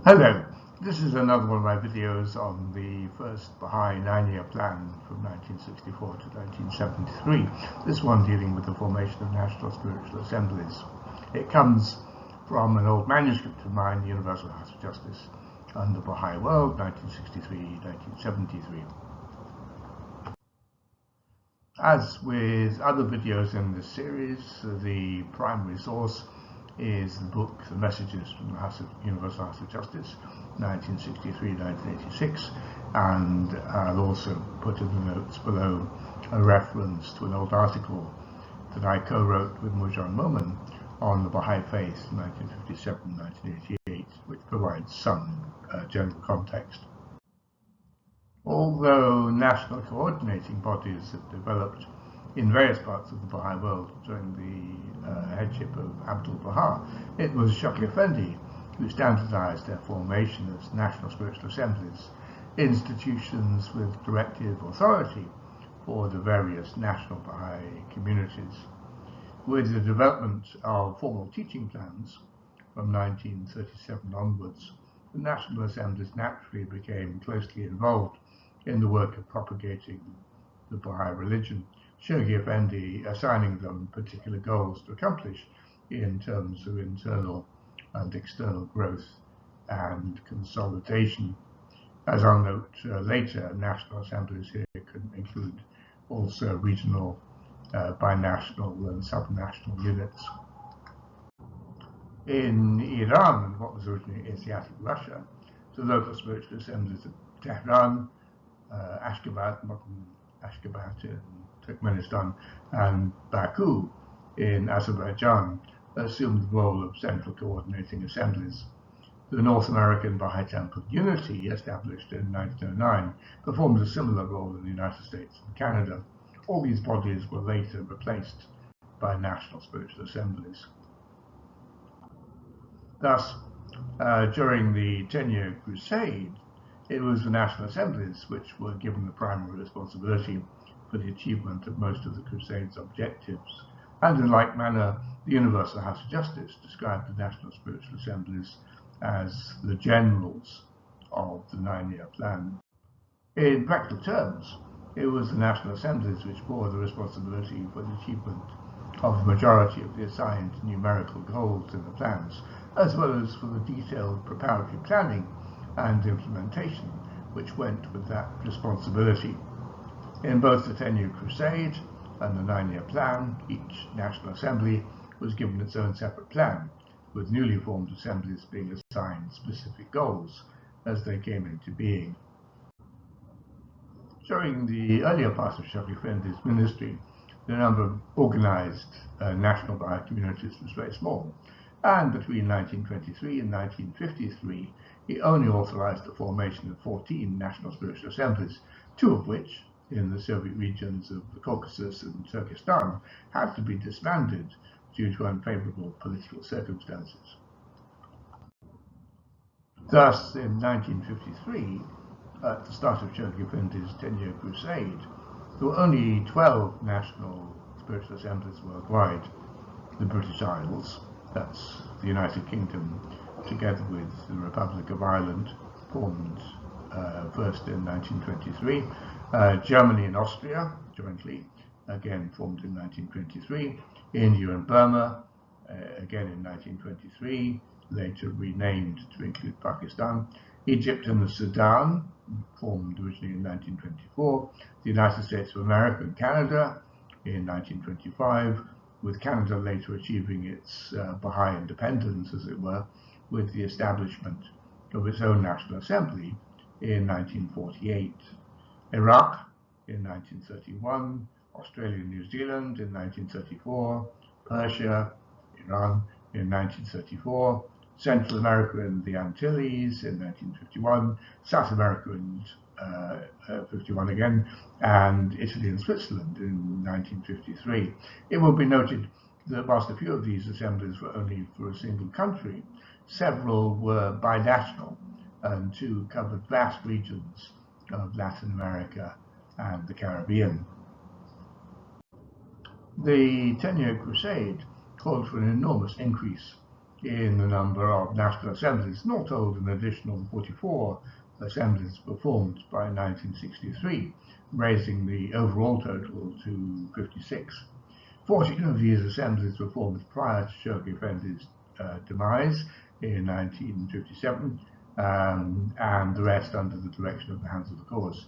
Hello, this is another one of my videos on the first Baha'i 9-year plan from 1964 to 1973, this one dealing with the formation of national spiritual assemblies. It comes from an old manuscript of mine, the Universal House of Justice and the Baha'i World, 1963-1973. As with other videos in this series, the primary source is the book The Messages from the Universal House of Justice, 1963-1986, and I'll also put in the notes below a reference to an old article that I co-wrote with Moojan Momen on the Baha'i Faith, 1957-1988, which provides some general context. Although national coordinating bodies have developed in various parts of the Baha'i world during the headship of Abdul-Baha, it was Shaki Effendi who standardized their formation as national spiritual assemblies, institutions with directive authority for the various national Baha'i communities. With the development of formal teaching plans from 1937 onwards, the national assemblies naturally became closely involved in the work of propagating the Baha'i religion, Shaki Effendi assigning them particular goals to accomplish in terms of internal and external growth and consolidation. As I'll note later, national assemblies here can include also regional, binational and subnational units. In Iran and what was originally Asiatic Russia, the local spiritual assemblies of Tehran, Ashgabat, modern Ashgabat in Turkmenistan, and Baku in Azerbaijan assumed the role of central coordinating assemblies. The North American Baha'i Temple Unity, established in 1909, performed a similar role in the United States and Canada. All these bodies were later replaced by national spiritual assemblies. Thus, during the 10-year crusade, it was the national assemblies which were given the primary responsibility for the achievement of most of the Crusade's objectives, and in like manner, the Universal House of Justice described the national spiritual assemblies as the generals of the 9-year plan. In practical terms, it was the national assemblies which bore the responsibility for the achievement of the majority of the assigned numerical goals in the plans, as well as for the detailed preparatory planning and implementation which went with that responsibility. In both the 10-year crusade and the 9-year plan, each national assembly was given its own separate plan, with newly formed assemblies being assigned specific goals as they came into being. During the earlier part of Shaki Effendi's ministry, the number of organized national Baha'i communities was very small, and between 1923 and 1953, he only authorized the formation of 14 national spiritual assemblies, 2 of which, in the Soviet regions of the Caucasus and Turkestan, had to be disbanded due to unfavorable political circumstances. Thus, in 1953, at the start of Shaki Effendi's 10-year crusade, there were only 12 national spiritual assemblies worldwide. The British Isles, that's the United Kingdom, together with the Republic of Ireland, formed first in 1923. Germany and Austria, jointly, again formed in 1923. India and Burma, again in 1923, later renamed to include Pakistan. Egypt and the Sudan, formed originally in 1924. The United States of America and Canada in 1925, with Canada later achieving its Baha'i independence, as it were, with the establishment of its own National Assembly in 1948. Iraq in 1931, Australia and New Zealand in 1934, Persia, Iran in 1934, Central America and the Antilles in 1951, South America in 51 again, and Italy and Switzerland in 1953. It will be noted that whilst a few of these assemblies were only for a single country, several were binational and 2 covered vast regions of Latin America and the Caribbean. The 10-year crusade called for an enormous increase in the number of national assemblies, and all told an additional 44 assemblies were formed by 1963, raising the overall total to 56. 14 of these assemblies were formed prior to Sheikh Effendi's demise in 1957, and the rest under the direction of the Hands of the Cause.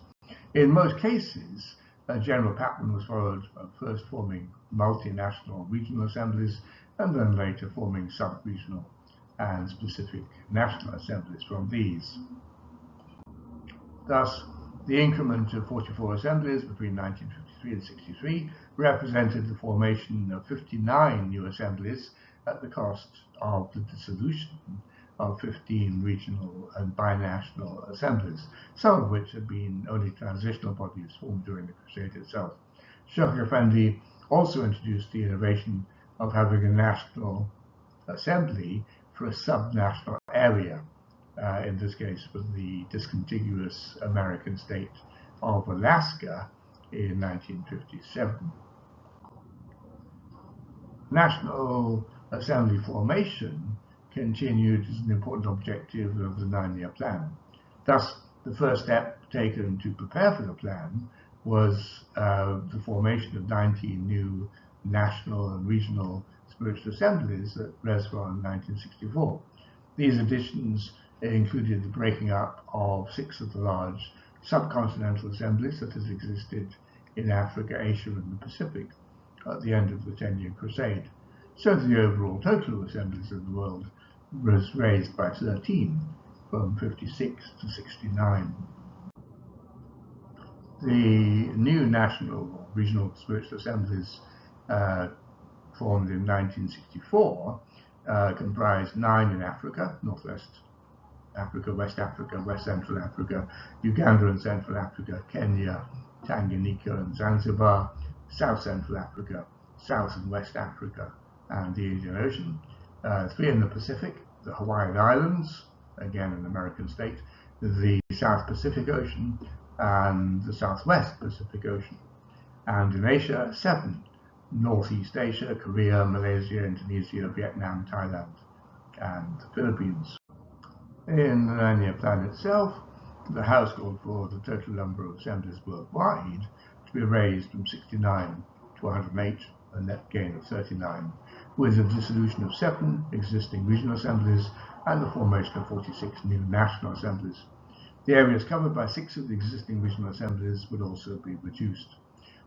In most cases, a general pattern was followed of first forming multinational regional assemblies and then later forming sub-regional and specific national assemblies from these. Thus, the increment of 44 assemblies between 1953 and 63 represented the formation of 59 new assemblies at the cost of the dissolution of 15 regional and binational assemblies, some of which had been only transitional bodies formed during the crusade itself. Sheikh Effendi also introduced the innovation of having a national assembly for a sub-national area, in this case for the discontiguous American state of Alaska in 1957. National assembly formation continued as an important objective of the 9-year plan. Thus, the first step taken to prepare for the plan was the formation of 19 new national and regional spiritual assemblies at Resva in 1964. These additions included the breaking up of 6 of the large subcontinental assemblies that had existed in Africa, Asia, and the Pacific at the end of the 10-year crusade, so the overall total of assemblies in the world was raised by 13, from 56 to 69. The new national or regional spiritual assemblies formed in 1964 comprised 9 in Africa, Northwest Africa, West Africa, West Central Africa, Uganda and Central Africa, Kenya, Tanganyika and Zanzibar, South Central Africa, South and West Africa, and the Indian Ocean. 3 in the Pacific, the Hawaiian Islands, again an American state, the South Pacific Ocean, and the Southwest Pacific Ocean. And in Asia, 7, Northeast Asia, Korea, Malaysia, Indonesia, Vietnam, Thailand, and the Philippines. In the 9-year plan itself, the House called for the total number of assemblies worldwide to be raised from 69 to 108, a net gain of 39, with the dissolution of 7 existing regional assemblies and the formation of 46 new national assemblies. The areas covered by 6 of the existing regional assemblies would also be reduced.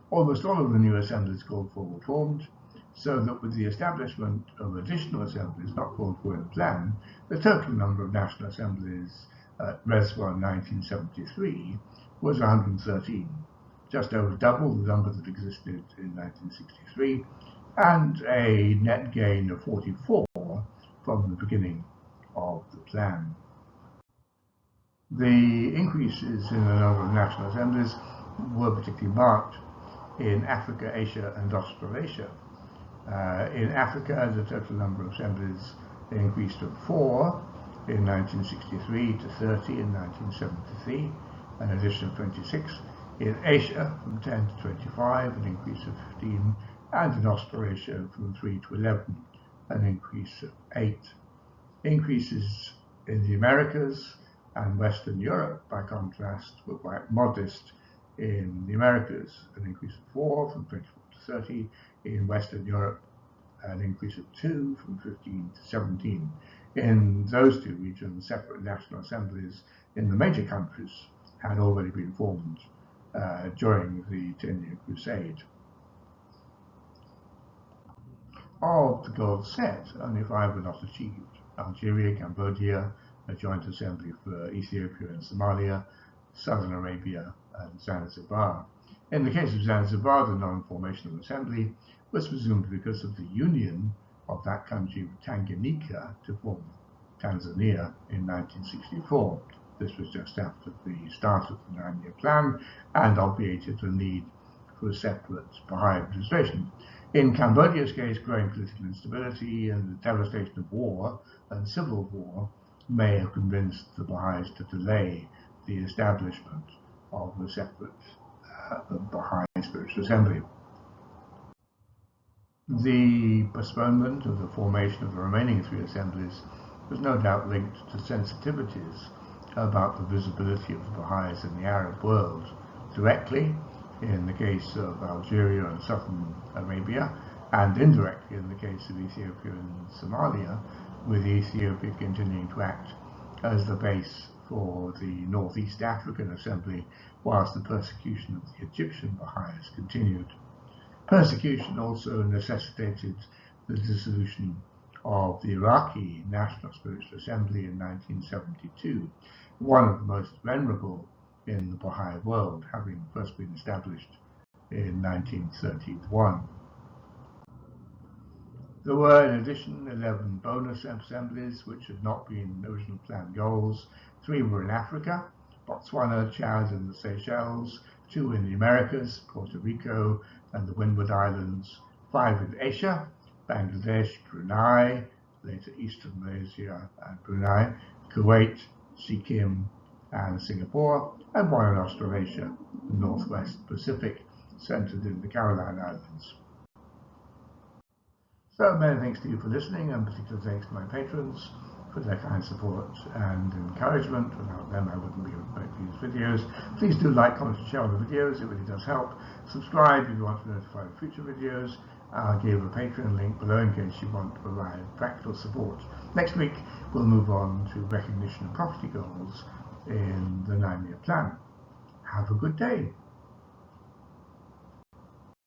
Almost all of the new assemblies called for were formed, so that with the establishment of additional assemblies not called for in the plan, the total number of national assemblies at Reswa in 1973 was 113, just over double the number that existed in 1963, and a net gain of 44 from the beginning of the plan. The increases in the number of national assemblies were particularly marked in Africa, Asia, and Australasia. In Africa, the total number of assemblies increased from 4 in 1963 to 30 in 1973, an addition of 26. In Asia, from 10 to 25, an increase of 15, and in Australasia, from 3 to 11, an increase of 8. Increases in the Americas and Western Europe, by contrast, were quite modest. In the Americas, an increase of 4 from 24 to 30. In Western Europe, an increase of 2 from 15 to 17. In those 2 regions, separate national assemblies in the major countries had already been formed during the 10-year crusade. Of the goals set, only 5 were not achieved. Algeria, Cambodia, a joint assembly for Ethiopia and Somalia, Southern Arabia, and Zanzibar. In the case of Zanzibar, the non-formation of assembly was presumed because of the union of that country with Tanganyika to form Tanzania in 1964. This was just after the start of the 9-year plan and obviated the need for a separate Baha'i administration. In Cambodia's case, growing political instability and the devastation of war and civil war may have convinced the Baha'is to delay the establishment of a separate Baha'i spiritual assembly. The postponement of the formation of the remaining 3 assemblies was no doubt linked to sensitivities about the visibility of the Baha'is in the Arab world, directly in the case of Algeria and southern Arabia, and indirectly in the case of Ethiopia and Somalia, with Ethiopia continuing to act as the base for the Northeast African Assembly, whilst the persecution of the Egyptian Baha'is continued. Persecution also necessitated the dissolution of the Iraqi National Spiritual Assembly in 1972, one of the most venerable in the Baha'i world, having first been established in 1931. There were, in addition, 11 bonus assemblies, which had not been original planned goals. 3 were in Africa, Botswana, Chad, and the Seychelles, 2 in the Americas, Puerto Rico and the Windward Islands, 5 in Asia, Bangladesh, Brunei, later Eastern Malaysia and Brunei, Kuwait, Sikkim, and Singapore, and 1 in Australasia, the Northwest Pacific, centered in the Caroline Islands. So many thanks to you for listening, and particular thanks to my patrons for their kind support and encouragement. Without them, I wouldn't be able to make these videos. Please do like, comment, and share the videos. It really does help. Subscribe if you want to be notified of future videos. I'll give a Patreon link below in case you want to provide practical support. Next week, we'll move on to recognition of property goals in the 9-year plan. Have a good day.